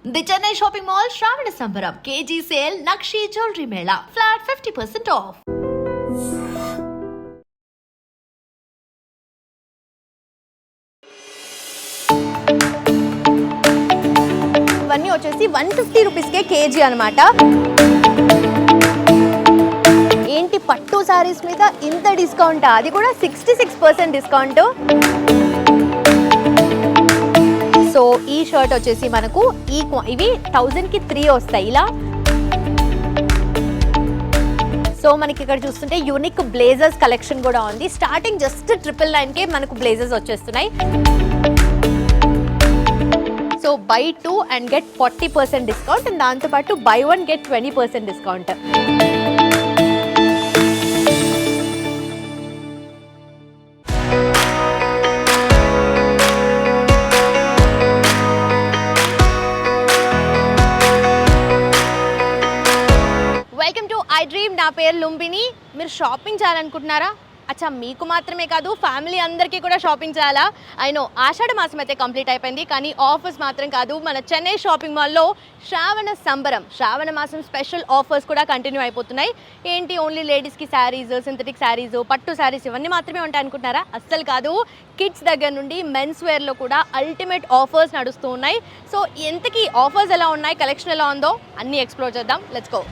The Chennai Shopping Mall Shravana Sambaram KG Sale Nakshi Jewelry Mela Flat 50% off. ఇవన్నీ వచ్చేసి 150 రూపీస్కే KG అనమాట. ఏంటి పట్టు సారీస్ మీద ఇంత డిస్కౌంట్, అది కూడా 66% డిస్కౌంట్. సో ఈ షర్ట్ వచ్చేసి మనకు ఇవి 1000కి 3 వస్తాయి ఇలా. సో మనకి ఇక్కడ చూస్తుంటే యూనిక్ బ్లేజర్స్ కలెక్షన్ కూడా ఉంది. స్టార్టింగ్ జస్ట్ 999కే మనకు బ్లేజర్స్ వచ్చేస్తున్నాయి. So buy 2 and get 40% discount and దాంతోపాటు buy 1 get 20% discount. Welcome to iDream. నా పేరు లుంబిని. మీరు షాపింగ్ చేయాలనుకుంటున్నారా? అచ్చా, మీకు మాత్రమే కాదు ఫ్యామిలీ అందరికీ కూడా షాపింగ్ చేయాలా? అయినో ఆషాఢ మాసం అయితే కంప్లీట్ అయిపోయింది, కానీ ఆఫర్స్ మాత్రం కాదు. మన చెన్నై షాపింగ్ మాల్లో శ్రావణ సంబరం, శ్రావణ మాసం స్పెషల్ ఆఫర్స్ కూడా కంటిన్యూ అయిపోతున్నాయి. ఏంటి ఓన్లీ లేడీస్కి శారీస్, సింథటిక్ శారీస్, పట్టు శారీస్ ఇవన్నీ మాత్రమే ఉంటాయి అనుకుంటున్నారా? అస్సలు కాదు. కిడ్స్ దగ్గర నుండి మెన్స్ వేర్లో కూడా అల్టిమేట్ ఆఫర్స్ నడుస్తూ ఉన్నాయి. సో ఎంతకీ ఆఫర్స్ ఎలా ఉన్నాయి, కలెక్షన్ ఎలా ఉందో అన్నీ ఎక్స్ప్లోర్ చేద్దాం. Let's go.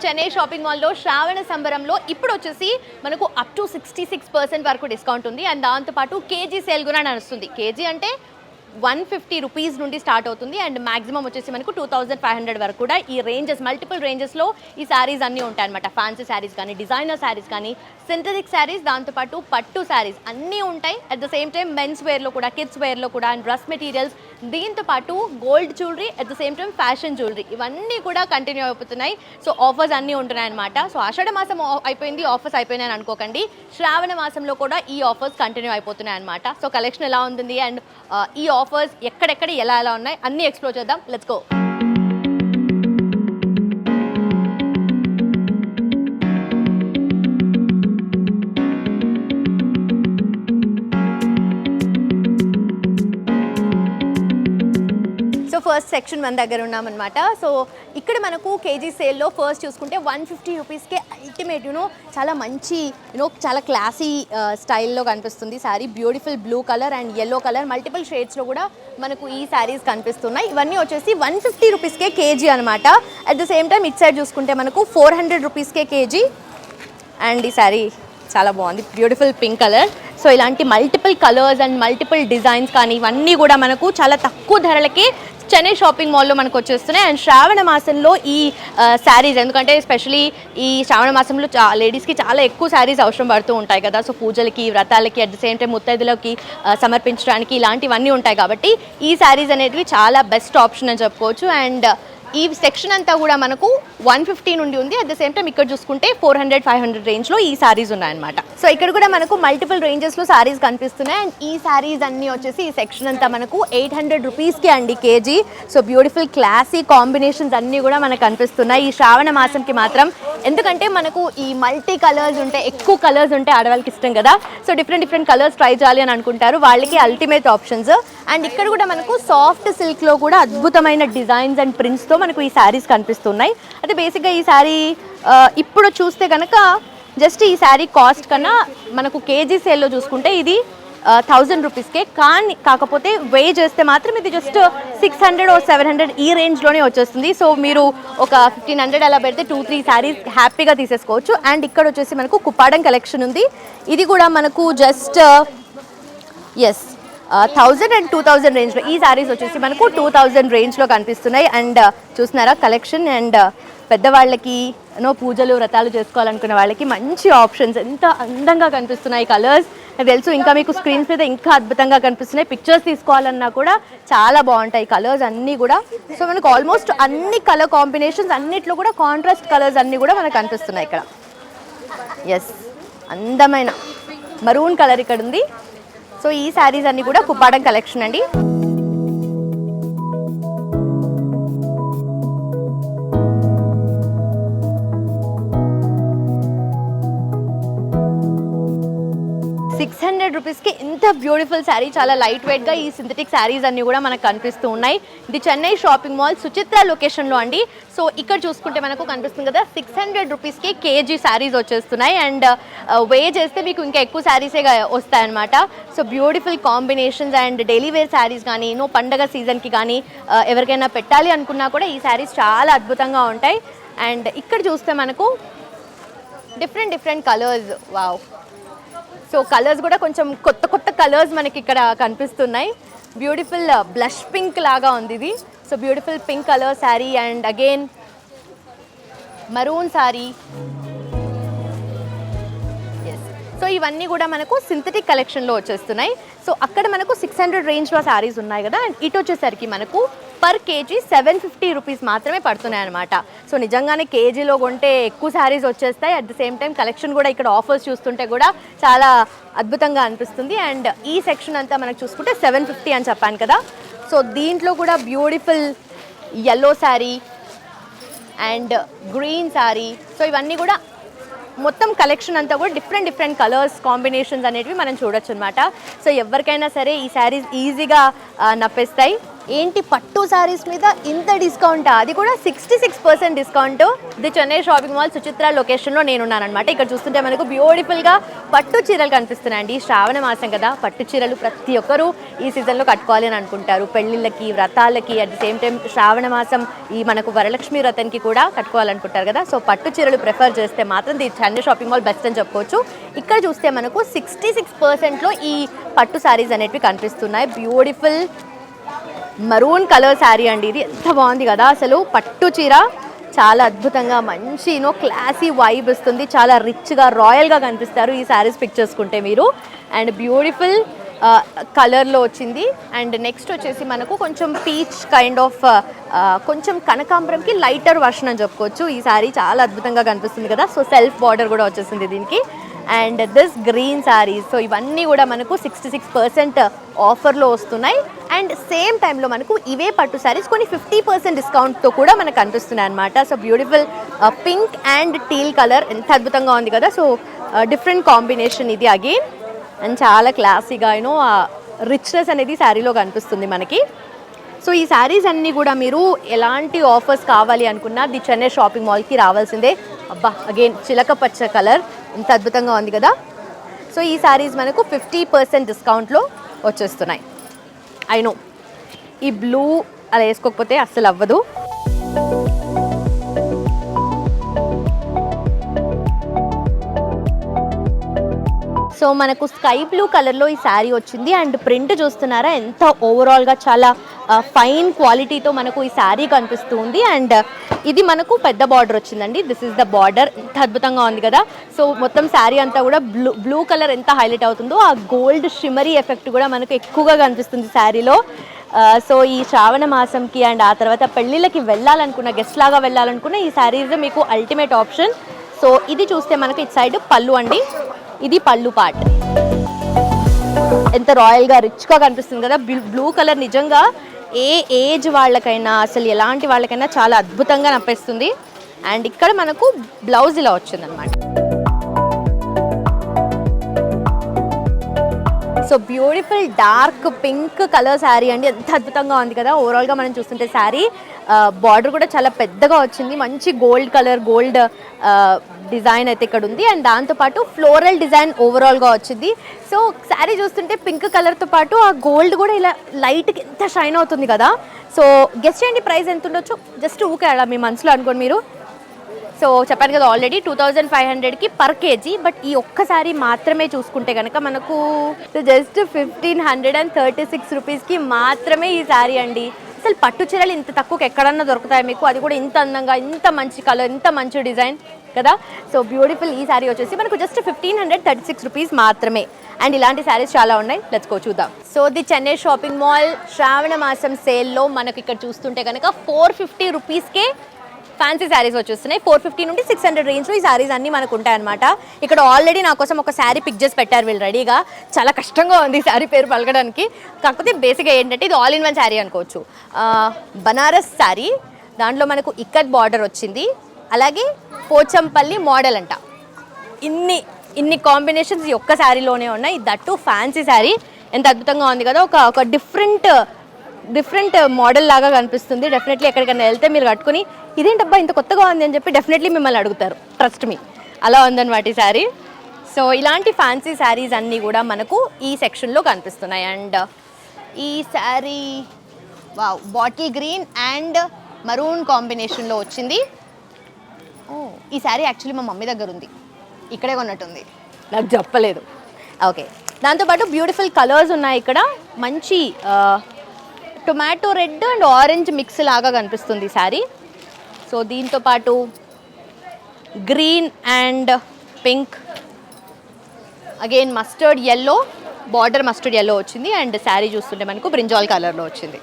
చెన్నై షాపింగ్ మాల్లో శ్రావణ సంబరంలో ఇప్పుడు వచ్చేసి మనకు అప్ టు 66% వరకు డిస్కౌంట్ ఉంది. అండ్ దాంతోపాటు కేజీ సేల్ కూడా నడుస్తుంది. కేజీ అంటే 150 రూపీస్ నుండి స్టార్ట్ అవుతుంది అండ్ మాక్సిమం వచ్చేసి మనకు 2500 వరకు కూడా ఈ రేంజెస్, మల్టిపుల్ రేంజెస్లో ఈ శారీస్ అన్నీ ఉంటాయి అనమాట. ఫ్యాన్సీ శారీస్ కానీ, డిజైనర్ శారీస్ కానీ, సింథటిక్ శారీస్, దాంతోపాటు పట్టు శారీస్ అన్నీ ఉంటాయి. At the same time men's వేర్లో కూడా, కిడ్స్ వేర్లో కూడా, అండ్ డ్రెస్ మెటీరియల్స్, దీంతో పాటు gold jewellery, at the same time fashion jewellery, ఇవన్నీ కూడా కంటిన్యూ అయిపోతున్నాయి. సో ఆఫర్స్ అన్నీ ఉంటున్నాయి అనమాట. సో ఆషాఢ మాసం అయిపోయింది, ఆఫర్స్ అయిపోయినాయని అనుకోకండి. శ్రావణ మాసంలో కూడా ఈ ఆఫర్స్ కంటిన్యూ అయిపోతున్నాయి అనమాట. సో కలెక్షన్ ఎలా ఉంటుంది అండ్ ఈ ఆఫర్స్ ఎక్కడెక్కడ ఎలా ఉన్నాయి అన్నీ ఎక్స్ప్లోర్ చేద్దాం. Let's go. So first section మన దగ్గర ఉన్నామన్నమాట. సో ఇక్కడ మనకు కేజీ సేల్లో ఫస్ట్ చూసుకుంటే 150 రూపీస్కే అల్టిమేట్ చాలా మంచి చాలా క్లాసీ స్టైల్లో కనిపిస్తుంది sari. Beautiful blue colour and yellow colour, multiple షేడ్స్లో కూడా మనకు ఈ శారీస్ కనిపిస్తున్నాయి. ఇవన్నీ వచ్చేసి 150 రూపీస్కే కేజీ అనమాట. At the same time it side చూసుకుంటే మనకు 400 రూపీస్కే కేజీ. అండ్ ఈ శారీ చాలా బాగుంది, బ్యూటిఫుల్ పింక్ కలర్. సో ఇలాంటి multiple colours and multiple designs కానీ ఇవన్నీ కూడా మనకు చాలా తక్కువ ధరలకి చెన్నై షాపింగ్ మాల్లో మనకు వచ్చేస్తున్నాయి. అండ్ శ్రావణ మాసంలో ఈ శారీస్, ఎందుకంటే ఎస్పెషలీ ఈ శ్రావణ మాసంలో లేడీస్కి చాలా ఎక్కువ శారీస్ అవసరం పడుతూ ఉంటాయి కదా. సో పూజలకి, వ్రతాలకి, అట్ ద సేమ్ టైం ముత్తైదులకి సమర్పించడానికి ఇలాంటివన్నీ ఉంటాయి కాబట్టి ఈ శారీస్ అనేటివి చాలా బెస్ట్ ఆప్షన్ అని చెప్పుకోవచ్చు. అండ్ ఈ సెక్షన్ అంతా కూడా మనకు 150 నుండి ఉంది. అట్ ద సేమ్ టైం ఇక్కడ చూసుకుంటే 400-500 రేంజ్లో ఈ శారీస్ ఉన్నాయన్నమాట. సో ఇక్కడ కూడా మనకు మల్టిపుల్ రేంజెస్లో శారీస్ కనిపిస్తున్నాయి. అండ్ ఈ శారీస్ అన్నీ వచ్చేసి ఈ సెక్షన్ అంతా మనకు 800 రూపీస్కి అండి KG. So beautiful classy combinations అన్నీ కూడా మనకు కనిపిస్తున్నాయి ఈ శ్రావణ మాసంకి మాత్రం. ఎందుకంటే మనకు ఈ మల్టీ కలర్స్ ఉంటే, ఎక్కువ కలర్స్ ఉంటే ఆడవాళ్ళకి ఇష్టం కదా. సో డిఫరెంట్ కలర్స్ ట్రై చేయాలి అని అనుకుంటారు, వాళ్ళకి అల్టిమేట్ ఆప్షన్స్. అండ్ ఇక్కడ కూడా మనకు సాఫ్ట్ సిల్క్లో కూడా అద్భుతమైన డిజైన్స్ అండ్ ప్రింట్స్తో మనకు ఈ శారీస్ కనిపిస్తున్నాయి. అయితే బేసిక్గా ఈ శారీ ఇప్పుడు చూస్తే కనుక జస్ట్ ఈ శారీ కాస్ట్ కన్నా మనకు కేజీ సేల్లో చూసుకుంటే ఇది 1000 రూపీస్కే, కాకపోతే వే చేస్తే మాత్రం ఇది జస్ట్ 600 or 700 ఈ రేంజ్లోనే వచ్చేస్తుంది. సో మీరు ఒక 1500 అలా పెడితే 2-3 శారీస్ హ్యాపీగా తీసేసుకోవచ్చు. అండ్ ఇక్కడ వచ్చేసి మనకు కుప్పాడం కలెక్షన్ ఉంది. ఇది కూడా మనకు జస్ట్ 1000 and 2000 రేంజ్లో ఈ శారీస్ వచ్చేసి మనకు 2000 రేంజ్లో కనిపిస్తున్నాయి. అండ్ చూస్తున్నారా కలెక్షన్. అండ్ పెద్దవాళ్ళకి పూజలు, వ్రతాలు చేసుకోవాలనుకునే వాళ్ళకి మంచి ఆప్షన్స్. ఎంత అందంగా కనిపిస్తున్నాయి కలర్స్ నాకు తెలుసు. ఇంకా మీకు స్క్రీన్స్ మీద ఇంకా అద్భుతంగా కనిపిస్తున్నాయి. పిక్చర్స్ తీసుకోవాలన్నా కూడా చాలా బాగుంటాయి కలర్స్ అన్నీ కూడా. సో మనకు ఆల్మోస్ట్ అన్ని కలర్ కాంబినేషన్స్ అన్నిట్లో కూడా కాంట్రాస్ట్ కలర్స్ అన్నీ కూడా మనకు కనిపిస్తున్నాయి ఇక్కడ. అందమైన మరూన్ కలర్ ఇక్కడ ఉంది. సో ఈ శారీస్ అన్నీ కూడా కుప్పాడం కలెక్షన్ అండి. ఎంత బ్యూటిఫుల్ శారీ, చాలా లైట్ వెయిట్గా ఈ సింథటిక్ శారీస్ అన్నీ కూడా మనకు కనిపిస్తూ ఉన్నాయి. ఇది చెన్నై షాపింగ్ మాల్ సుచిత్ర లొకేషన్లో అండి. సో ఇక్కడ చూసుకుంటే మనకు కనిపిస్తుంది కదా 600 రూపీస్కి కేజీ శారీస్ వచ్చేస్తున్నాయి. అండ్ వే చేస్తే మీకు ఇంకా ఎక్కువ శారీసే వస్తాయన్నమాట. So beautiful combinations and daily wear saris కానీ పండగ సీజన్కి కానీ ఎవరికైనా పెట్టాలి అనుకున్నా కూడా ఈ శారీస్ చాలా అద్భుతంగా ఉంటాయి. అండ్ ఇక్కడ చూస్తే మనకు different colours, wow. So colours కూడా కొంచెం కొత్త కలర్స్ మనకి ఇక్కడ కనిపిస్తున్నాయి. బ్యూటిఫుల్ బ్లష్ పింక్ లాగా ఉంది ఇది. So beautiful pink colour sari and again maroon sari. So ఇవన్నీ కూడా మనకు సింథటిక్ కలెక్షన్లో వచ్చేస్తున్నాయి. సో అక్కడ మనకు 600 రేంజ్లో శారీస్ ఉన్నాయి కదా, అండ్ ఇటు వచ్చేసరికి మనకు పర్ కేజీ 750 రూపీస్ మాత్రమే పడుతున్నాయి అనమాట. సో నిజంగానే కేజీలో కొంటే ఎక్కువ శారీస్ వచ్చేస్తాయి. At the same time collection కూడా ఇక్కడ ఆఫర్స్ చూస్తుంటే కూడా చాలా అద్భుతంగా అనిపిస్తుంది. అండ్ ఈ సెక్షన్ అంతా మనకు చూసుకుంటే 750 అని చెప్పాను కదా. సో దీంట్లో కూడా beautiful yellow sari and green sari. So ఇవన్నీ కూడా మొత్తం కలెక్షన్ అంతా కూడా డిఫరెంట్ కలర్స్ కాంబినేషన్స్ అనేటివి మనం చూడొచ్చు అనమాట. సో ఎవరికైనా సరే ఈ శారీస్ ఈజీగా నప్పేస్తాయి. ఏంటి పట్టు శారీస్ మీద ఇంత డిస్కౌంట్, అది కూడా 66% డిస్కౌంట్. ఇది చెన్నై షాపింగ్ మాల్ సుచిత్ర లొకేషన్లో నేనున్నానమాట. ఇక్కడ చూస్తుంటే మనకు బ్యూటిఫుల్గా పట్టు చీరలు కనిపిస్తున్నాయండి. శ్రావణ మాసం కదా, పట్టు చీరలు ప్రతి ఒక్కరూ ఈ సీజన్లో కట్టుకోవాలి అని అనుకుంటారు. పెళ్ళిళ్ళకి, వ్రతాలకి, అట్ ది సేమ్ టైం శ్రావణ మాసం ఈ మనకు వరలక్ష్మి వ్రతానికి కూడా కట్టుకోవాలనుకుంటారు కదా. సో పట్టు చీరలు ప్రిఫర్ చేస్తే మాత్రం the Chennai shopping mall best అని చెప్పుకోవచ్చు. ఇక్కడ చూస్తే మనకు 66%లో ఈ పట్టు శారీస్ అనేటివి కనిపిస్తున్నాయి. బ్యూటిఫుల్ మరూన్ కలర్ శారీ అండి. ఇది ఎంత బాగుంది కదా అసలు. పట్టు చీర చాలా అద్భుతంగా మంచి క్లాసీ వైబ్ ఇస్తుంది. చాలా రిచ్గా రాయల్గా కనిపిస్తారు ఈ శారీస్ పిక్ చేసుకుంటే మీరు. అండ్ బ్యూటిఫుల్ కలర్లో వచ్చింది. అండ్ నెక్స్ట్ వచ్చేసి మనకు కొంచెం పీచ్ కైండ్ ఆఫ్ కొంచెం కనకాంబరంకి లైటర్ వర్షన్ అని చెప్పుకోవచ్చు. ఈ శారీ చాలా అద్భుతంగా కనిపిస్తుంది కదా. సో సెల్ఫ్ బార్డర్ కూడా వచ్చేసింది దీనికి. And this green saris. So ఇవన్నీ కూడా మనకు 66% ఆఫర్లో వస్తున్నాయి. అండ్ సేమ్ టైంలో మనకు ఇవే పట్టు శారీస్ కొన్ని 50% డిస్కౌంట్తో కూడా మనకు కనిపిస్తున్నాయి అనమాట. So beautiful pink and teal colour ఎంత అద్భుతంగా ఉంది కదా. సో డిఫరెంట్ కాంబినేషన్ ఇది అగైన్. అండ్ చాలా క్లాసీగా రిచ్నెస్ అనేది శారీలో కనిపిస్తుంది మనకి. సో ఈ శారీస్ అన్నీ కూడా మీరు ఎలాంటి ఆఫర్స్ కావాలి అనుకున్నా ది చెన్నై షాపింగ్ మాల్కి రావాల్సిందే. అబ్బా అగైన్ చిలక పచ్చ కలర్ ఎంత అద్భుతంగా ఉంది కదా. సో ఈ శారీస్ మనకు 50% డిస్కౌంట్లో వచ్చేస్తున్నాయి. అయినో ఈ బ్లూ అలా వేసుకోకపోతే అస్సలు అవ్వదు. సో మనకు స్కై బ్లూ కలర్లో ఈ శారీ వచ్చింది. అండ్ ప్రింట్ చూస్తున్నారా ఎంత ఓవరాల్గా చాలా ఫైన్ క్వాలిటీతో మనకు ఈ శారీ కనిపిస్తూ ఉంది. అండ్ ఇది మనకు పెద్ద బార్డర్ వచ్చిందండి. This is the border. ఎంత అద్భుతంగా ఉంది కదా. సో మొత్తం శారీ అంతా కూడా బ్లూ కలర్ ఎంత హైలైట్ అవుతుందో ఆ గోల్డ్ షిమరీ ఎఫెక్ట్ కూడా మనకు ఎక్కువగా కనిపిస్తుంది శారీలో. సో ఈ శ్రావణ మాసంకి అండ్ ఆ తర్వాత పెళ్ళిళ్ళకి వెళ్ళాలనుకున్న, గెస్ట్ లాగా వెళ్ళాలనుకున్న ఈ శారీస్ మీకు అల్టిమేట్ ఆప్షన్. సో ఇది చూస్తే మనకు ఇటు సైడ్ పళ్ళు అండి. ఇది పళ్ళు పార్ట్. ఎంత రాయల్గా రిచ్గా కనిపిస్తుంది కదా. బ్లూ కలర్ నిజంగా ఏ ఏజ్ వాళ్ళకైనా అసలు ఎలాంటి వాళ్ళకైనా చాలా అద్భుతంగా నప్పేస్తుంది. అండ్ ఇక్కడ మనకు బ్లౌజ్ ఇలా వచ్చిందనమాట. So beautiful dark pink colour sari అండి. ఎంత అద్భుతంగా ఉంది కదా. ఓవరాల్గా మనం చూస్తుంటే శారీ బార్డర్ కూడా చాలా పెద్దగా వచ్చింది. మంచి గోల్డ్ కలర్, గోల్డ్ డిజైన్ అయితే ఇక్కడ ఉంది. అండ్ దాంతోపాటు ఫ్లోరల్ డిజైన్ ఓవరాల్గా వచ్చింది. సో శారీ చూస్తుంటే పింక్ కలర్తో పాటు ఆ గోల్డ్ కూడా ఇలా లైట్కి ఎంత షైన్ అవుతుంది కదా. సో గెస్ట్ చేయండి ప్రైస్ ఎంత ఉండొచ్చు. జస్ట్ ఊకే అలా మీ మనసులో అనుకోండి మీరు. సో చెప్పాను కదా ఆల్రెడీ 2500కి పర్ కేజీ. బట్ ఈ ఒక్కసారి మాత్రమే చూసుకుంటే కనుక మనకు జస్ట్ 1536 రూపీస్కి మాత్రమే ఈ శారీ అండి. అసలు పట్టు చీరలు ఇంత తక్కువకి ఎక్కడన్నా దొరుకుతాయి మీకు, అది కూడా ఇంత అందంగా, ఇంత మంచి కలర్, ఇంత మంచి డిజైన్ కదా. సో బ్యూటిఫుల్ ఈ శారీ వచ్చేసి మనకు జస్ట్ 1536 రూపీస్ మాత్రమే. అండ్ ఇలాంటి శారీస్ చాలా ఉన్నాయి. లెట్స్ గో చూద్దాం. So the Chennai shopping mall శ్రావణ మాసం సేల్లో మనకు ఇక్కడ చూస్తుంటే కనుక 450 రూపీస్కే ఫ్యాన్సీ శారీస్ వచ్చేస్తున్నాయి. 450 నుండి 600 రేంజ్లో ఈ శారీస్ అన్నీ మనకు ఉంటాయన్నమాట. ఇక్కడ ఆల్రెడీ నా కోసం ఒక శారీ పిక్ చేసి పెట్టారు వీళ్ళు రెడీగా. చాలా కష్టంగా ఉంది ఈ శారీ పేరు పలకడానికి. కాకపోతే బేసిక్గా ఏంటంటే ఇది ఆల్ ఇన్ వన్ శారీ అనుకోవచ్చు. బనారస్ శారీ, దాంట్లో మనకు ఇక్కత్ బార్డర్ వచ్చింది. అలాగే పోచంపల్లి మోడల్ అంట. ఇన్ని ఇన్ని కాంబినేషన్స్ ఈ ఒక్క శారీలోనే ఉన్నాయి. దట్టు ఫ్యాన్సీ శారీ ఎంత అద్భుతంగా ఉంది కదా. ఒక డిఫరెంట్ మోడల్ లాగా కనిపిస్తుంది. డెఫినెట్లీ ఎక్కడికైనా వెళ్తే మీరు కట్టుకుని ఇదేంటబ్బా ఇంత కొత్తగా ఉంది అని చెప్పి డెఫినెట్లీ మిమ్మల్ని అడుగుతారు. ట్రస్ట్ మీ, అలా ఉందన్నమాట ఈ శారీ. సో ఇలాంటి ఫ్యాన్సీ శారీస్ అన్నీ కూడా మనకు ఈ సెక్షన్లో కనిపిస్తున్నాయి. అండ్ ఈ sari bottle green and maroon కాంబినేషన్లో వచ్చింది. ఈ శారీ యాక్చువల్లీ మా మమ్మీ దగ్గర ఉంది, ఇక్కడే కొన్నట్టుంది, నాకు చెప్పలేదు. ఓకే, దాంతోపాటు బ్యూటిఫుల్ కలర్స్ ఉన్నాయి ఇక్కడ. మంచి tomato red and orange mix లాగా కనిపిస్తుంది ఈ శారీ. సో దీంతోపాటు green and pink, again mustard yellow, border mustard yellow వచ్చింది. అండ్ శారీ చూస్తుంటే మనకు బ్రింజాల్ కలర్లో వచ్చింది.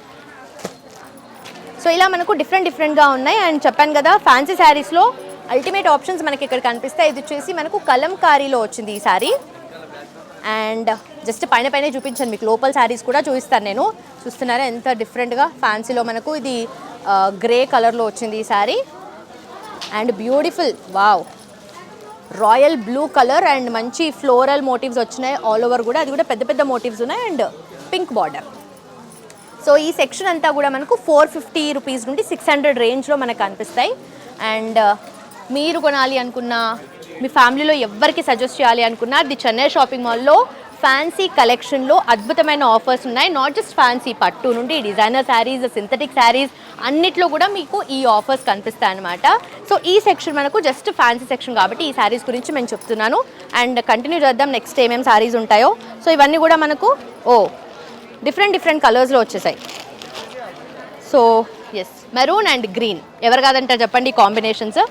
సో ఇలా మనకు డిఫరెంట్గా ఉన్నాయి. అండ్ చెప్పాను కదా ఫ్యాన్సీ శారీస్లో అల్టిమేట్ ఆప్షన్స్ మనకి ఇక్కడ కనిపిస్తాయి. ఇది వచ్చేసి మనకు కలంకారీలో వచ్చింది ఈ శారీ. అండ్ జస్ట్ పైన చూపించాను, మీకు లోపల శారీస్ కూడా చూపిస్తాను నేను. చూస్తున్నారా ఎంత డిఫరెంట్గా ఫ్యాన్సీలో మనకు ఇది గ్రే కలర్లో వచ్చింది ఈ sari. And beautiful royal blue colour and మంచి ఫ్లోరల్ మోటివ్స్ వచ్చినాయి ఆల్ ఓవర్ కూడా. అది కూడా పెద్ద మోటివ్స్ ఉన్నాయి అండ్ పింక్ బార్డర్. సో ఈ సెక్షన్ అంతా కూడా మనకు 450 రూపీస్ నుండి 600 రేంజ్లో మనకు కనిపిస్తాయి. అండ్ మీరు కొనాలి అనుకున్నా, మీ ఫ్యామిలీలో ఎవరికి సజెస్ట్ చేయాలి అనుకున్నా, ది చెన్నై షాపింగ్ మాల్లో ఫ్యాన్సీ కలెక్షన్లో అద్భుతమైన ఆఫర్స్ ఉన్నాయి. నాట్ జస్ట్ ఫ్యాన్సీ, పట్టు నుండి డిజైనర్ శారీస్, సింథటిక్ శారీస్ అన్నిట్లో కూడా మీకు ఈ ఆఫర్స్ కనిపిస్తాయి అనమాట. సో ఈ సెక్షన్ మనకు జస్ట్ ఫ్యాన్సీ సెక్షన్ కాబట్టి ఈ శారీస్ గురించి నేను చెప్తున్నాను. అండ్ కంటిన్యూ చేద్దాం నెక్స్ట్ ఏమేమి శారీస్ ఉంటాయో. సో ఇవన్నీ కూడా మనకు డిఫరెంట్ కలర్స్లో వచ్చేసాయి. So yes, maroon and green ఎవరు కాదంటారు చెప్పండి కాంబినేషన్స్.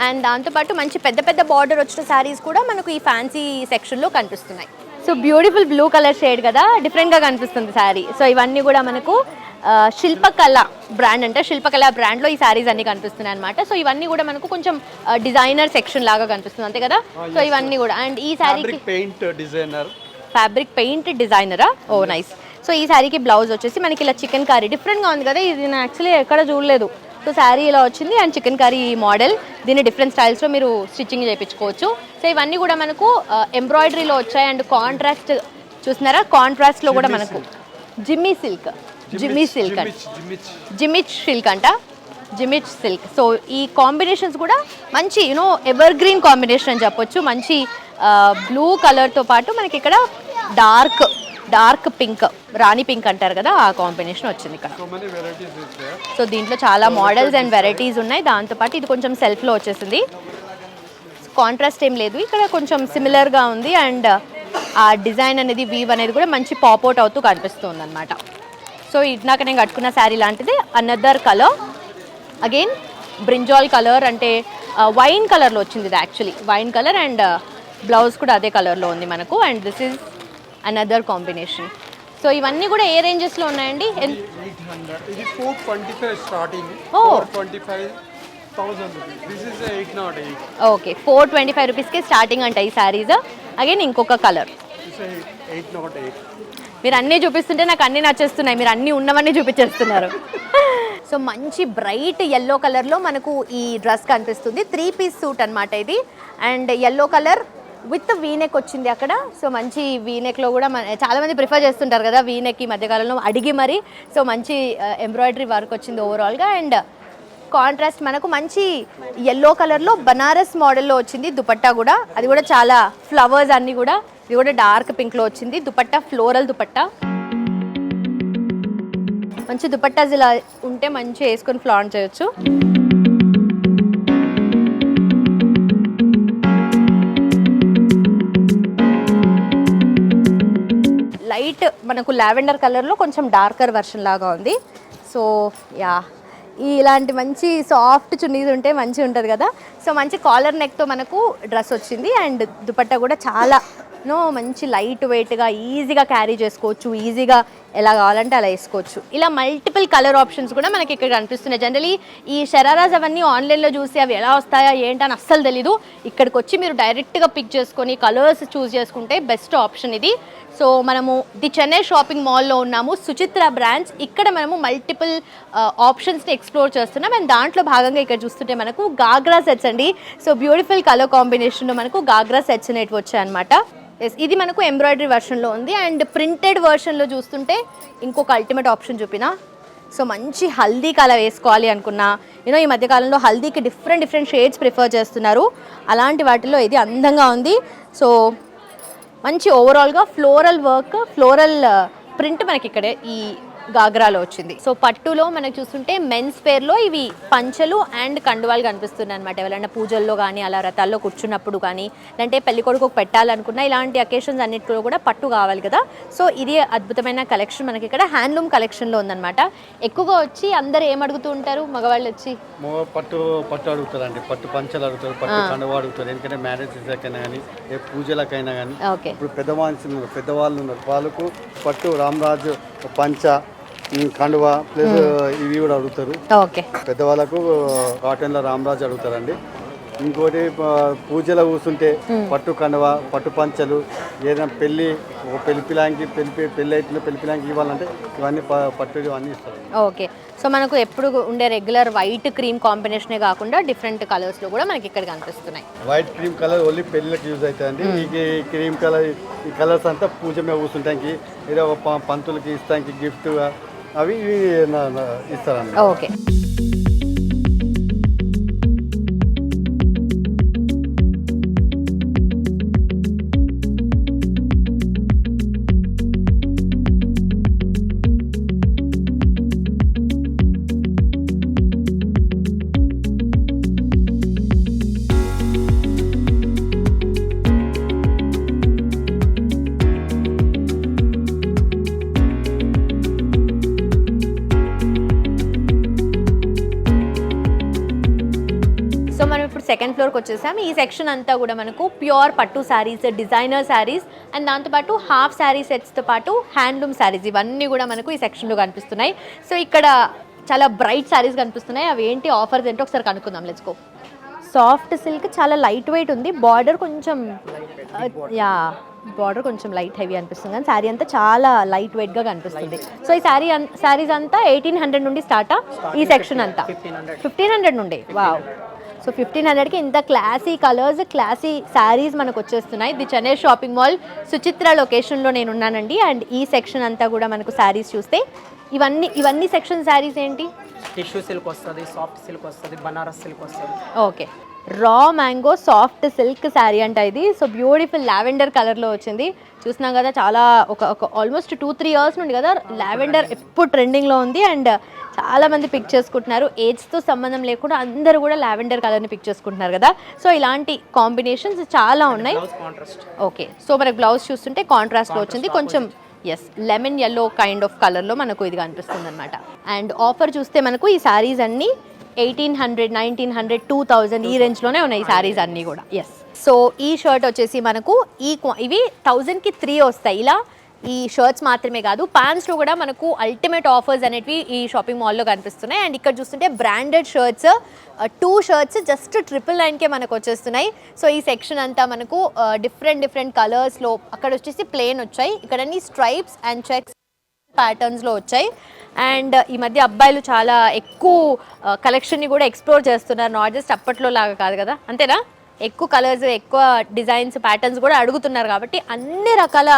అండ్ దాంతోపాటు మంచి పెద్ద బార్డర్ వచ్చిన శారీస్ కూడా మనకు ఈ ఫ్యాన్సీ సెక్షన్లో కనిపిస్తున్నాయి. So beautiful blue colour shade కదా, డిఫరెంట్గా కనిపిస్తుంది శారీ. సో ఇవన్నీ కూడా మనకు శిల్పకళ బ్రాండ్ అంటే శిల్పకళ బ్రాండ్లో ఈ శారీస్ అన్నీ కనిపిస్తున్నాయి అనమాట. సో ఇవన్నీ కూడా మనకు కొంచెం డిజైనర్ సెక్షన్ లాగా కనిపిస్తుంది అంతే కదా. సో ఇవన్నీ కూడా అండ్ ఈ శారీకి ఫ్యాబ్రిక్ పెయింట్ డిజైనరా, నైస్. సో ఈ శారీకి బ్లౌజ్ వచ్చేసి మనకి ఇలా చికెన్ కర్రీ డిఫరెంట్గా ఉంది కదా, ఇది నేను యాక్చువల్లీ ఎక్కడ చూడలేదు. సో శారీ ఇలా వచ్చింది అండ్ చికెన్ కర్రీ మోడల్, దీన్ని డిఫరెంట్ స్టైల్స్లో మీరు స్టిచ్చింగ్ చేయించుకోవచ్చు. సో ఇవన్నీ కూడా మనకు ఎంబ్రాయిడరీలో వచ్చాయి. అండ్ కాంట్రాస్ట్ చూస్తున్నారా, కాంట్రాస్ట్లో కూడా మనకు జిమ్మిచ్ సిల్క్. సో ఈ కాంబినేషన్స్ కూడా మంచి ఎవర్ గ్రీన్ కాంబినేషన్ అని చెప్పొచ్చు. మంచి బ్లూ కలర్తో పాటు మనకి ఇక్కడ డార్క్ పింక్, రాణి పింక్ అంటారు కదా, ఆ కాంబినేషన్ వచ్చింది ఇక్కడ. సో దీంట్లో చాలా మోడల్స్ అండ్ వెరైటీస్ ఉన్నాయి. దాంతోపాటు ఇది కొంచెం సెల్ఫ్లో వచ్చేసింది, కాంట్రాస్ట్ ఏం లేదు, ఇక్కడ కొంచెం సిమిలర్గా ఉంది. అండ్ ఆ డిజైన్ అనేది వీవ్ అనేది కూడా మంచి పాప్అవుట్ అవుతూ కనిపిస్తుంది అనమాట. సో ఇందాక నేను కట్టుకున్న శారీ లాంటిది another colour, again brinjal colour, అంటే వైన్ కలర్లో వచ్చింది ఇది actually wine colour. And blouse కూడా అదే కలర్లో ఉంది మనకు. And this is another combination. So ఇవన్నీ కూడా ఏ రేంజెస్లో ఉన్నాయండి? 800, ఇది 425 starting, 425,000 rupees. This is 808. Okay, 425 రూపీస్కి స్టార్టింగ్ అంట ఈ శారీస్. అగైన్ ఇంకొక కలర్, 808. మీరు అన్నీ చూపిస్తుంటే నాకు అన్నీ నచ్చేస్తున్నాయి, మీరు అన్నీ ఉన్నవన్నీ చూపించేస్తున్నారు. సో మంచి బ్రైట్ ఎల్లో కలర్లో మనకు ఈ డ్రెస్ కనిపిస్తుంది. 3 పీస్ సూట్ అనమాట ఇది. And yellow colour with V-neck వచ్చింది అక్కడ. సో మంచి వీనెక్లో కూడా చాలామంది ప్రిఫర్ చేస్తుంటారు కదా వీనెక్, ఈ మధ్యకాలంలో అడిగి మరి. సో మంచి ఎంబ్రాయిడరీ వర్క్ వచ్చింది ఓవరాల్గా. అండ్ కాంట్రాస్ట్ మనకు మంచి ఎల్లో కలర్లో బనారస్ మోడల్లో వచ్చింది దుపట్టా కూడా. అది కూడా చాలా ఫ్లవర్స్ అన్నీ కూడా. ఇది కూడా డార్క్ పింక్లో వచ్చింది దుపట్టా, ఫ్లోరల్ దుపట్టా. మంచి దుపట్టాస్ ఇలా ఉంటే మంచి వేసుకొని ఫ్లాంట్ చేయొచ్చు. లైట్ మనకు లావెండర్ కలర్లో కొంచెం డార్కర్ వర్షన్ లాగా ఉంది. సో ఇలాంటి మంచి సాఫ్ట్ చున్నీస్ ఉంటే మంచిగా ఉంటుంది కదా. సో మంచి కాలర్ నెక్తో మనకు డ్రెస్ వచ్చింది. అండ్ దుపట్టా కూడా చాలా మంచి లైట్ వెయిట్గా ఈజీగా క్యారీ చేసుకోవచ్చు, ఈజీగా ఎలా కావాలంటే అలా వేసుకోవచ్చు. ఇలా మల్టిపుల్ కలర్ ఆప్షన్స్ కూడా మనకి ఇక్కడ కనిపిస్తున్నాయి. జనరలీ ఈ షరారాస్ అవన్నీ ఆన్లైన్లో చూసి అవి ఎలా వస్తాయా ఏంటని అస్సలు తెలీదు. ఇక్కడికి వచ్చి మీరు డైరెక్ట్గా పిక్ చేసుకొని కలర్స్ చూస్ చేసుకుంటే బెస్ట్ ఆప్షన్ ఇది. సో మనము ది చెన్నై షాపింగ్ మాల్లో ఉన్నాము, సుచిత్ర బ్రాంచ్. ఇక్కడ మనము మల్టిపుల్ ఆప్షన్స్ని ఎక్స్ప్లోర్ చేస్తున్నాం అండ్ దాంట్లో భాగంగా ఇక్కడ చూస్తుంటే మనకు గాగ్రా సెట్స్ అండి. సో బ్యూటిఫుల్ కలర్ కాంబినేషన్లో మనకు గాగ్రా సెట్స్ అనేవి వచ్చాయన్నమాట. ఎస్, ఇది మనకు ఎంబ్రాయిడరీ వర్షన్లో ఉంది అండ్ ప్రింటెడ్ వర్షన్లో చూస్తుంటే ఇంకొక అల్టిమేట్ ఆప్షన్ చూపిన. సో మంచి హల్దీ కలర్ వేసుకోవాలి అనుకున్నా, ఈ మధ్యకాలంలో హల్దీకి డిఫరెంట్ షేడ్స్ ప్రిఫర్ చేస్తున్నారు. అలాంటి వాటిలో ఇది అందంగా ఉంది. సో మంచి ఓవరాల్గా ఫ్లోరల్ వర్క్, ఫ్లోరల్ ప్రింట్ మనకి ఇక్కడ ఈ గాగ్రాలో వచ్చింది. సో పట్టులో మనకు చూస్తుంటే మెన్స్ వేర్లో ఇవి పంచలు అండ్ కండువాలు కనిపిస్తున్నాయి అనమాట. ఎవరైనా పూజల్లో కానీ అలా రథాల్లో కూర్చున్నప్పుడు కానీ, లేదంటే పెళ్లి కొడుకు పెట్టాలనుకున్నా ఇలాంటి అకేషన్స్ అన్నింటిలో కూడా పట్టు కావాలి కదా. సో ఇది అద్భుతమైన కలెక్షన్ మనకి ఇక్కడ హ్యాండ్లూమ్ కలెక్షన్లో ఉందన్నమాట. ఎక్కువగా వచ్చి అందరు ఏం అడుగుతూ ఉంటారు మగవాళ్ళు వచ్చి? పట్టు అడుగుతారండి, పట్టు పంచలు అడుగుతారు, పట్టు కండువా అడుగుతారు. ఎందుకంటే మ్యారేజెస్కైనా కానీ ఏ పూజలకైనా కానీ. ఇప్పుడు పెద్దవాళ్ళు ఉన్నారు, వాళ్ళకు పట్టు రామరాజు పంచ కండువా ప్లస్ ఇవి కూడా అడుగుతారు. పెద్దవాళ్ళకు కాటన్లో రామరాజు అడుగుతారండి. ఇంకోటి పూజలో కూర్చుంటే పట్టు కండువా, పట్టు పంచలు, ఏదైనా పెళ్లి పిల్లాంకి పెళ్లి అయితే పెళ్లి పిల్లాంకి ఇవ్వాలంటే ఇవన్నీ పట్టు ఇవన్నీ ఇస్తారు. ఓకే, సో మనకు ఎప్పుడు ఉండే రెగ్యులర్ వైట్ క్రీమ్ కాంబినేషనే కాకుండా డిఫరెంట్ కలర్స్లో కూడా మనకి ఇక్కడ కనిపిస్తున్నాయి. వైట్ క్రీమ్ కలర్ ఓన్లీ పెళ్ళిళ్ళకి యూజ్ అవుతుందండి. ఈ క్రీమ్ కలర్, ఈ కలర్స్ అంతా పూజ మీద కూర్చుంటానికి, ఏదో పంతులకి ఇస్తానికి గిఫ్ట్ అవి ఇస్తారండి. ఓకే, సెకండ్ ఫ్లోర్కి వచ్చేసాం. ఈ సెక్షన్ అంతా కూడా మనకు ప్యూర్ పట్టు శారీస్, డిజైనర్ శారీస్ అండ్ దాంతోపాటు హాఫ్ శారీ సెట్స్తో పాటు హ్యాండ్లూమ్ శారీస్, ఇవన్నీ కూడా మనకు ఈ సెక్షన్లో కనిపిస్తున్నాయి. సో ఇక్కడ చాలా బ్రైట్ శారీస్ కనిపిస్తున్నాయి. అవి ఏంటి ఆఫర్స్ ఏంటో ఒకసారి కనుక్కుందాం. Let's go. సాఫ్ట్ సిల్క్, చాలా లైట్ వెయిట్ ఉంది. బార్డర్ కొంచెం లైట్ హెవీ అనిపిస్తుంది కానీ శారీ అంతా చాలా లైట్ వెయిట్గా కనిపిస్తుంది. సో ఈ శారీస్ అంతా 1800 నుండి స్టార్టా? ఈ సెక్షన్ అంతా 1500 నుండి. వావ్. సో 1500కి ఇంత క్లాసీ కలర్స్, క్లాసీ శారీస్ మనకు వచ్చేస్తున్నాయి. The Chennai shopping mall Suchitra లొకేషన్లో నేను ఉన్నానండి. అండ్ ఈ సెక్షన్ అంతా కూడా మనకు శారీస్ చూస్తే ఇవన్నీ సెక్షన్ శారీస్ ఏంటి? టిష్యూ సిల్క్ వస్తుంది, సాఫ్ట్ సిల్క్ వస్తుంది, బనారస్ సిల్క్ వస్తుంది. Okay, raw mango soft silk sari అంట ఇది. సో బ్యూటిఫుల్ లావెండర్ కలర్లో వచ్చింది. చూసినాం కదా, చాలా ఒక ఆల్మోస్ట్ 2-3 ఇయర్స్ నుండి కదా లావెండర్ ఎప్పుడు ట్రెండింగ్లో ఉంది. అండ్ చాలామంది పిక్ చేసుకుంటున్నారు. ఏజ్తో సంబంధం లేకుండా అందరూ కూడా లావెండర్ కలర్ని పిక్ చేసుకుంటున్నారు కదా. సో ఇలాంటి కాంబినేషన్స్ చాలా ఉన్నాయి. ఓకే, సో మనకు బ్లౌజ్ చూస్తుంటే కాంట్రాస్ట్లో వచ్చింది. కొంచెం లెమన్ ఎల్లో కైండ్ ఆఫ్ కలర్లో మనకు ఇది కనిపిస్తుంది అనమాట. అండ్ ఆఫర్ చూస్తే మనకు ఈ శారీస్ అన్నీ 1800, 1900, 2000 ఈ రేంజ్లోనే ఉన్నాయి ఈ శారీస్ అన్నీ కూడా. సో ఈ షర్ట్ వచ్చేసి మనకు ఇవి 1000కి 3 వస్తాయి. ఇలా ఈ షర్ట్స్ మాత్రమే కాదు, ప్యాంట్స్లో కూడా మనకు అల్టిమేట్ ఆఫర్స్ అనేవి ఈ షాపింగ్ మాల్లో కనిపిస్తున్నాయి. అండ్ ఇక్కడ చూస్తుంటే బ్రాండెడ్ షర్ట్స్, 2 షర్ట్స్ జస్ట్ 999కే మనకు వచ్చేస్తున్నాయి. సో ఈ సెక్షన్ అంతా మనకు డిఫరెంట్ కలర్స్లో, అక్కడ వచ్చేసి ప్లెయిన్ వచ్చాయి, ఇక్కడ అన్ని స్ట్రైప్స్ అండ్ చెక్స్ ప్యాటర్న్స్లో వచ్చాయి. అండ్ ఈ మధ్య అబ్బాయిలు చాలా ఎక్కువ కలెక్షన్ని కూడా ఎక్స్ప్లోర్ చేస్తున్నారు. నాట్ జస్ట్ అప్పట్లో లాగా కాదు కదా, అంతేనా? ఎక్కువ కలర్స్, ఎక్కువ డిజైన్స్, ప్యాటర్న్స్ కూడా అడుగుతున్నారు కాబట్టి అన్ని రకాల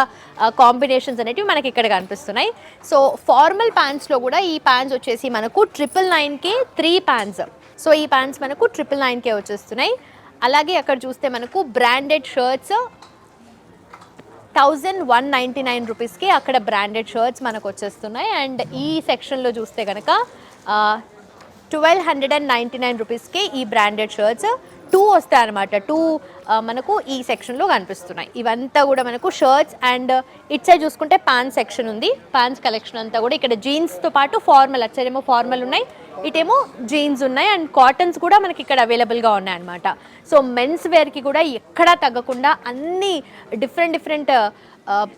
కాంబినేషన్స్ అనేవి మనకి ఇక్కడ కనిపిస్తున్నాయి. సో ఫార్మల్ ప్యాంట్స్లో కూడా ఈ ప్యాంట్స్ వచ్చేసి మనకు 999కే 3 ప్యాంట్స్. సో ఈ ప్యాంట్స్ మనకు 999కే వచ్చేస్తున్నాయి. అలాగే అక్కడ చూస్తే మనకు బ్రాండెడ్ షర్ట్స్ 1199 రూపీస్కి అక్కడ బ్రాండెడ్ షర్ట్స్ మనకు వచ్చేస్తున్నాయి. అండ్ ఈ సెక్షన్లో చూస్తే కనుక 1299 రూపీస్కి ఈ బ్రాండెడ్ షర్ట్స్ 2 వస్తాయి అనమాట. 2 మనకు ఈ సెక్షన్లో కనిపిస్తున్నాయి. ఇవంతా కూడా మనకు షర్ట్స్. అండ్ ఇట్ సైడ్ చూసుకుంటే ప్యాంట్ సెక్షన్ ఉంది. ప్యాంట్స్ కలెక్షన్ అంతా కూడా ఇక్కడ జీన్స్తో పాటు ఫార్మల్, అచ్చేమో ఫార్మల్ ఉన్నాయి, ఇటేమో జీన్స్ ఉన్నాయి. అండ్ కాటన్స్ కూడా మనకి ఇక్కడ అవైలబుల్గా ఉన్నాయి అనమాట. సో మెన్స్ వేర్కి కూడా ఎక్కడా తగ్గకుండా అన్ని different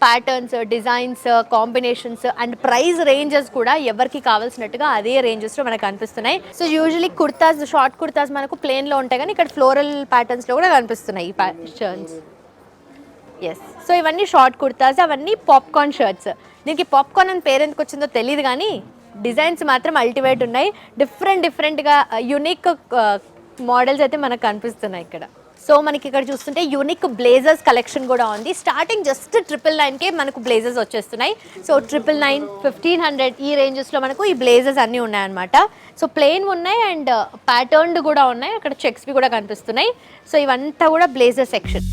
patterns, designs, combinations and price ranges కూడా ఎవరికి కావాల్సినట్టుగా అదే రేంజెస్లో మనకు కనిపిస్తున్నాయి. So usually kurtas, short kurtas మనకు ప్లెయిన్లో ఉంటాయి కానీ ఇక్కడ ఫ్లోరల్ ప్యాటర్న్స్లో కూడా కనిపిస్తున్నాయి ఈ ప్యాటర్న్స్. ఎస్, సో ఇవన్నీ షార్ట్ కుర్తాస్, అవన్నీ పాప్కార్న్ షర్ట్స్. దీనికి పాప్కార్న్ అని పేరు ఎందుకు వచ్చిందో తెలియదు కానీ డిజైన్స్ మాత్రం అల్టిమేట్ ఉన్నాయి. డిఫరెంట్గా యూనిక్ మోడల్స్ అయితే మనకు కనిపిస్తున్నాయి ఇక్కడ. సో మనకి ఇక్కడ చూస్తుంటే యూనిక్ బ్లేజర్స్ కలెక్షన్ కూడా ఉంది. స్టార్టింగ్ జస్ట్ 999కే మనకు బ్లేజర్స్ వచ్చేస్తున్నాయి. సో 999, 1500 ఈ రేంజెస్లో మనకు ఈ బ్లేజర్స్ అన్నీ ఉన్నాయన్నమాట. సో ప్లెయిన్ ఉన్నాయి అండ్ ప్యాటర్న్డ్ కూడా ఉన్నాయి, అక్కడ చెక్స్వి కూడా కనిపిస్తున్నాయి. సో ఇవంతా కూడా blazer section.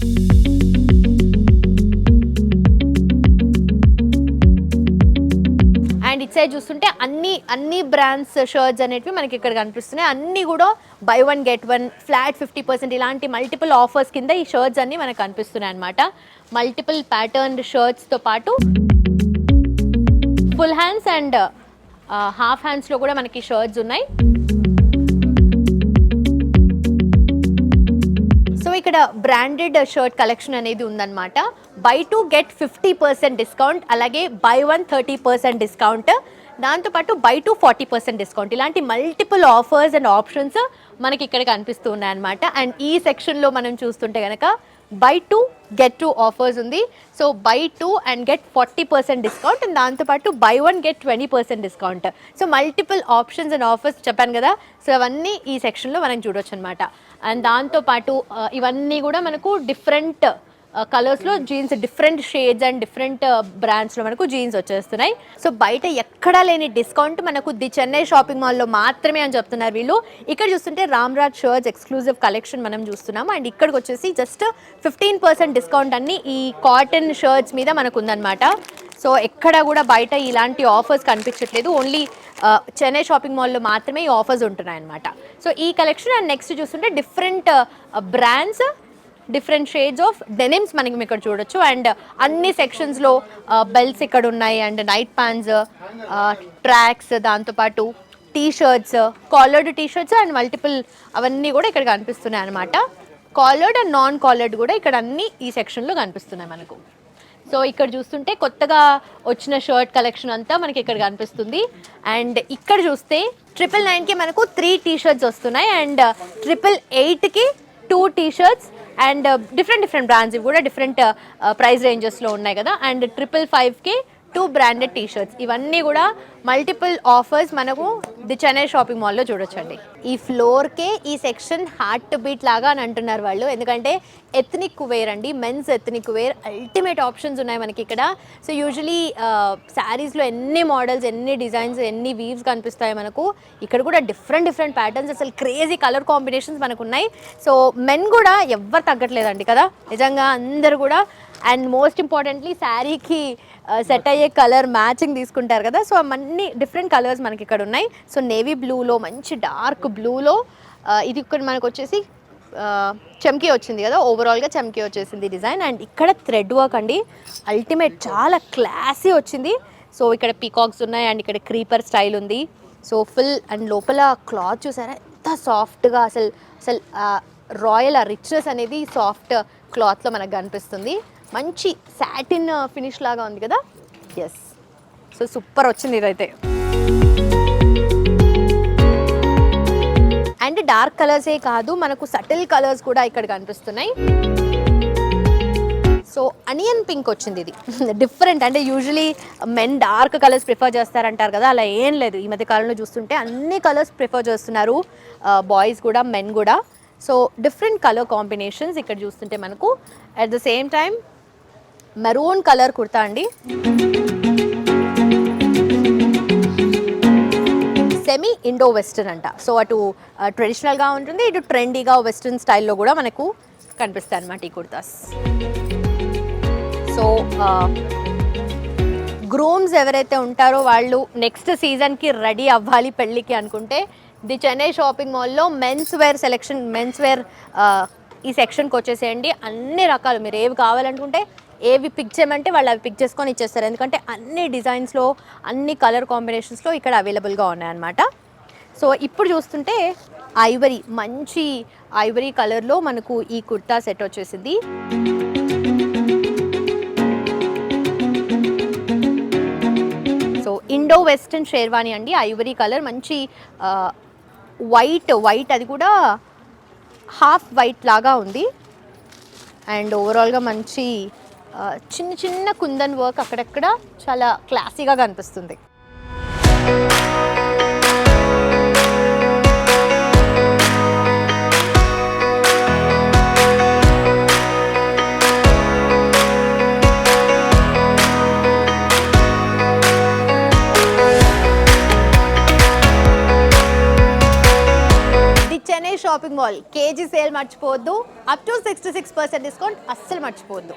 And it side చూస్తుంటే అన్ని బ్రాండ్స్ షర్ట్స్ అనేటివి మనకి ఇక్కడ కనిపిస్తున్నాయి. అన్నీ కూడా బై 1 get 1 ఫ్లాట్ 50% ఇలాంటి మల్టిపుల్ ఆఫర్స్ కింద ఈ షర్ట్స్ అన్నీ మనకు కనిపిస్తున్నాయి అనమాట. మల్టిపుల్ ప్యాటర్న్ షర్ట్స్తో పాటు ఫుల్ హ్యాండ్స్ అండ్ హాఫ్ హ్యాండ్స్లో కూడా మనకి షర్ట్స్ ఉన్నాయి. సో ఇక్కడ బ్రాండెడ్ షర్ట్ కలెక్షన్ అనేది ఉందన్నమాట. బై 2 get 50% డిస్కౌంట్, అలాగే బై 1 30% డిస్కౌంట్, దాంతోపాటు బై 2 40% డిస్కౌంట్, ఇలాంటి మల్టిపుల్ ఆఫర్స్ అండ్ ఆప్షన్స్ మనకి ఇక్కడ కనిపిస్తూ ఉన్నాయన్నమాట. అండ్ ఈ సెక్షన్లో మనం చూస్తుంటే కనుక బై 2 get 2 ఆఫర్స్ ఉంది. So buy 2 and get 40% discount, and దాంతోపాటు buy 1 get 20% discount. So multiple options and offers చెప్పాను కదా, సో అవన్నీ ఈ సెక్షన్లో మనం చూడొచ్చు అనమాట. అండ్ దాంతోపాటు ఇవన్నీ కూడా మనకు డిఫరెంట్ కలర్స్లో jeans, different shades and different బ్రాండ్స్లో మనకు జీన్స్ వచ్చేస్తున్నాయి. సో బయట ఎక్కడా లేని డిస్కౌంట్ మనకు ది చెన్నై షాపింగ్ మాల్లో మాత్రమే అని చెప్తున్నారు వీళ్ళు. ఇక్కడ చూస్తుంటే రామ్రాజ్ షర్ట్స్ ఎక్స్క్లూజివ్ కలెక్షన్ మనం చూస్తున్నాము. అండ్ ఇక్కడికి వచ్చేసి జస్ట్ 15% డిస్కౌంట్ అన్ని ఈ కాటన్ షర్ట్స్ మీద మనకు ఉందన్నమాట. సో ఎక్కడ కూడా బయట ఇలాంటి ఆఫర్స్ కనిపించట్లేదు, ఓన్లీ చెన్నై షాపింగ్ మాల్లో మాత్రమే ఈ ఆఫర్స్ ఉంటున్నాయి అన్నమాట. సో ఈ కలెక్షన్ అండ్ నెక్స్ట్ చూస్తుంటే different brands, different shades of denims మనకి ఇక్కడ చూడొచ్చు. అండ్ అన్ని సెక్షన్స్లో బెల్ట్స్ ఇక్కడ ఉన్నాయి, అండ్ నైట్ ప్యాంట్స్, ట్రాక్స్, దాంతోపాటు T shirts, collared tea shirts and multiple అవన్నీ కూడా ఇక్కడ కనిపిస్తున్నాయి అనమాట. కాలర్డ్ అండ్ నాన్ కాలర్డ్ కూడా ఇక్కడ అన్ని ఈ సెక్షన్లో కనిపిస్తున్నాయి మనకు. సో ఇక్కడ చూస్తుంటే కొత్తగా వచ్చిన షర్ట్ కలెక్షన్ అంతా మనకి ఇక్కడ కనిపిస్తుంది. అండ్ ఇక్కడ చూస్తే 999కి మనకు 3 టీ షర్ట్స్ వస్తున్నాయి, అండ్ 888కి 2 T shirts, and different brands ఇవి కూడా డిఫరెంట్ ప్రైస్ రేంజెస్లో ఉన్నాయి కదా. అండ్ 555కి 2 బ్రాండెడ్ టీ షర్ట్స్, ఇవన్నీ కూడా మల్టిపుల్ ఆఫర్స్ మనకు ది చెన్నై షాపింగ్ మాల్లో చూడొచ్చండి. ఈ ఫ్లోర్కే ఈ సెక్షన్ హార్ట్ బీట్ లాగా అని అంటున్నారు వాళ్ళు, ఎందుకంటే ఎథ్నిక్ వేర్ అండి, men's ethnic wear ultimate options ఉన్నాయి మనకి ఇక్కడ. సో యూజువలీ శారీస్లో ఎన్ని మోడల్స్, ఎన్ని డిజైన్స్, ఎన్ని వీవ్స్ కనిపిస్తాయి మనకు, ఇక్కడ కూడా డిఫరెంట్ ప్యాటర్న్స్, అసలు క్రేజీ కలర్ కాంబినేషన్స్ మనకు ఉన్నాయి. సో మెన్ కూడా ఎవ్వరు తగ్గట్లేదండి కదా నిజంగా, అందరు కూడా. అండ్ మోస్ట్ ఇంపార్టెంట్లీ శారీకి సెట్ అయ్యే కలర్ మ్యాచింగ్ తీసుకుంటారు కదా, సో అన్ని డిఫరెంట్ కలర్స్ మనకి ఇక్కడ ఉన్నాయి. సో నేవీ బ్లూలో, మంచి డార్క్ బ్లూలో, ఇది ఇక్కడ మనకు వచ్చేసి చమ్కీ వచ్చింది కదా, ఓవరాల్గా చమ్కీ వచ్చేసింది డిజైన్. అండ్ ఇక్కడ థ్రెడ్ వర్క్ అండి, అల్టిమేట్, చాలా క్లాసీ వచ్చింది. సో ఇక్కడ పీకాక్స్ ఉన్నాయి, అండ్ ఇక్కడ క్రీపర్ స్టైల్ ఉంది. సో ఫుల్ అండ్ లోపల క్లాత్ చూసారా ఎంత సాఫ్ట్గా, అసలు రాయల్ రిచ్నెస్ అనేది సాఫ్ట్ క్లాత్లో మనకు కనిపిస్తుంది. మంచి సాటిన్ ఫినిష్ లాగా ఉంది కదా. ఎస్, సో సూపర్ వచ్చింది ఇదైతే. అండ్ డార్క్ కలర్సే కాదు, మనకు సటిల్ కలర్స్ కూడా ఇక్కడ కనిపిస్తున్నాయి. సో అనియన్ పింక్ వచ్చింది, ఇది డిఫరెంట్. అంటే usually men dark colours prefer చేస్తారంటారు కదా, అలా ఏం లేదు. ఈ మధ్య కాలంలో చూస్తుంటే అన్ని కలర్స్ ప్రిఫర్ చేస్తున్నారు, బాయ్స్ కూడా మెన్ కూడా. సో డిఫరెంట్ కలర్ కాంబినేషన్స్ ఇక్కడ చూస్తుంటే మనకు. At the same time maroon colour kurta అండి, సెమీ ఇండో వెస్టర్న్ అంట. సో అటు ట్రెడిషనల్గా ఉంటుంది, ఇటు ట్రెండీగా వెస్టర్న్ స్టైల్లో కూడా మనకు కనిపిస్తాయి అన్నమాట ఈ కుర్తాస్. సో గ్రూమ్స్ ఎవరైతే ఉంటారో వాళ్ళు నెక్స్ట్ సీజన్కి రెడీ అవ్వాలి పెళ్ళికి అనుకుంటే ది చెన్నై షాపింగ్ మాల్లో men's wear selection, men's wear ఈ సెక్షన్కి వచ్చేసేయండి. అన్ని రకాలు మీరు ఏవి కావాలనుకుంటే ఏవి పిక్ చేయమంటే వాళ్ళు అవి పిక్ చేసుకొని ఇచ్చేస్తారు, ఎందుకంటే అన్ని డిజైన్స్లో, అన్ని కలర్ కాంబినేషన్స్లో ఇక్కడ అవైలబుల్గా ఉన్నాయన్నమాట. సో ఇప్పుడు చూస్తుంటే ఐవరీ, మంచి ఐవరీ కలర్లో మనకు ఈ కుర్తా సెట్ వచ్చేసింది. సో ఇండో వెస్టర్న్ షేర్వాణి అండి, ఐవరీ కలర్, మంచి వైట్, అది కూడా హాఫ్ వైట్ లాగా ఉంది. అండ్ ఓవరాల్గా మంచి చిన్న చిన్న కుందన్ వర్క్ అక్కడక్కడ చాలా క్లాసీగా కనిపిస్తుంది. Chennai shopping mall KG sale మర్చిపోవద్దు. అప్ టు 66% డిస్కౌంట్ అస్సలు మర్చిపోవద్దు.